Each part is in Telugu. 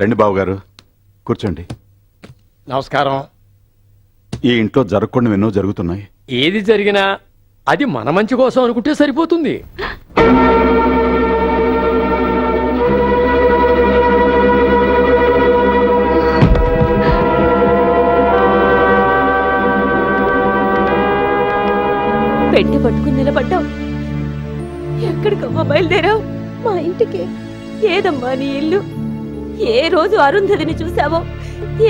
రండి బావగారు, కూర్చోండి. నమస్కారం. ఈ ఇంట్లో జరగకుండా ఎన్నో జరుగుతున్నాయి. ఏది జరిగినా అది మన మంచి కోసం అనుకుంటే సరిపోతుంది. పెట్టి పట్టుకుని నిలబడ్డావు. ఎక్కడికమ్మా బయలుదేరావు? మా ఇంటికి. ఏదమ్మా నీ ఇల్లు? ఏ రోజు అరుంధతిని చూసావో,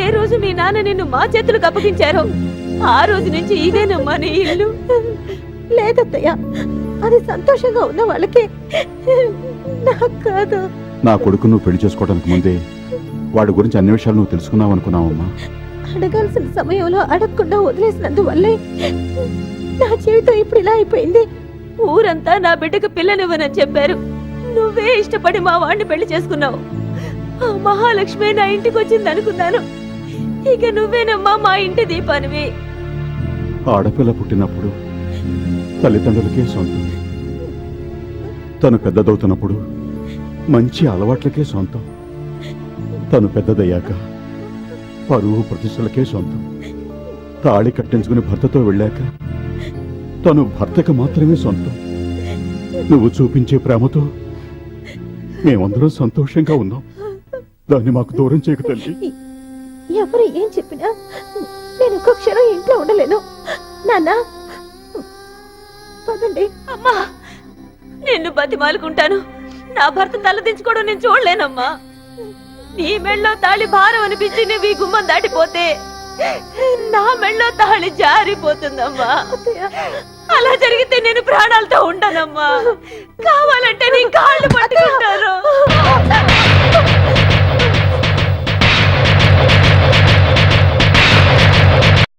ఏ రోజు మీ నాన్న నిన్ను మా చేతులకు అప్పగించారో ఆ రోజు నుంచి ఇదేనమ్మా నీ ఇల్లు. లేదత్తయ్య, అది సంతోషంగా ఉన్న వాళ్ళకి, నాకు కాదు. నా కొడుకు నువ్వు పెళ్లి చేసుకోవడానికి ముందే వాడి గురించి అన్ని విషయాలు నువ్వు తెలుసుకున్నావు అనుకున్నావమ్మా. అడగాల్సిన సమయంలో అడగకుండా వదిలేసినందువల్లే నా జీవితం ఇప్పుడు ఇలా అయిపోయింది. ఊరంతా నా బిడ్డకు పిల్లనివ్వనని చెప్పారు. నువ్వే ఇష్టపడి మా వాడిని పెళ్లి చేసుకున్నావు. ఆ మహాలక్ష్మి నా ఇంటికి వచ్చింది అనుకున్నాను. ఇక నువ్వేనమ్మా మా ఇంటి దీపానివి. ఆడపిల్ల పుట్టినప్పుడు తల్లిదండ్రులకే సొంతం. తను పెద్దదవుతున్నప్పుడు మంచి అలవాట్లకే సొంతం. తను పెద్దదయ్యాక పరువు ప్రతిష్టలకే సొంతం. తాళి కట్టించుకుని భర్తతో వెళ్ళాక తను భర్తకు మాత్రమే సొంతం. నువ్వు చూపించే ప్రేమతో మేమందరం సంతోషంగా ఉన్నాం. దాన్ని మాకు దూరం చేయకు తల్లి. ఎవరు ఏం చెప్పినా నేను ఒక్క క్షణం ఇంట్లో ఉండలేను. నాన్న పదండి. అమ్మా, నిన్ను బతిమాలుకుంటాను. నా భర్త తలదించుకోవడం నేను చూడలేనమ్మా. నీ మెళ్ళో తాళి భారం అనిపించి నువ్వు ఈ గుమ్మం దాటిపోతే నా మెళ్ళో తాళి జారిపోతుందమ్మా. అలా జరిగితే నేను ప్రాణాలతో ఉండనమ్మా. కావాలంటే నీ కాళ్ళు పట్టుకుంటారు.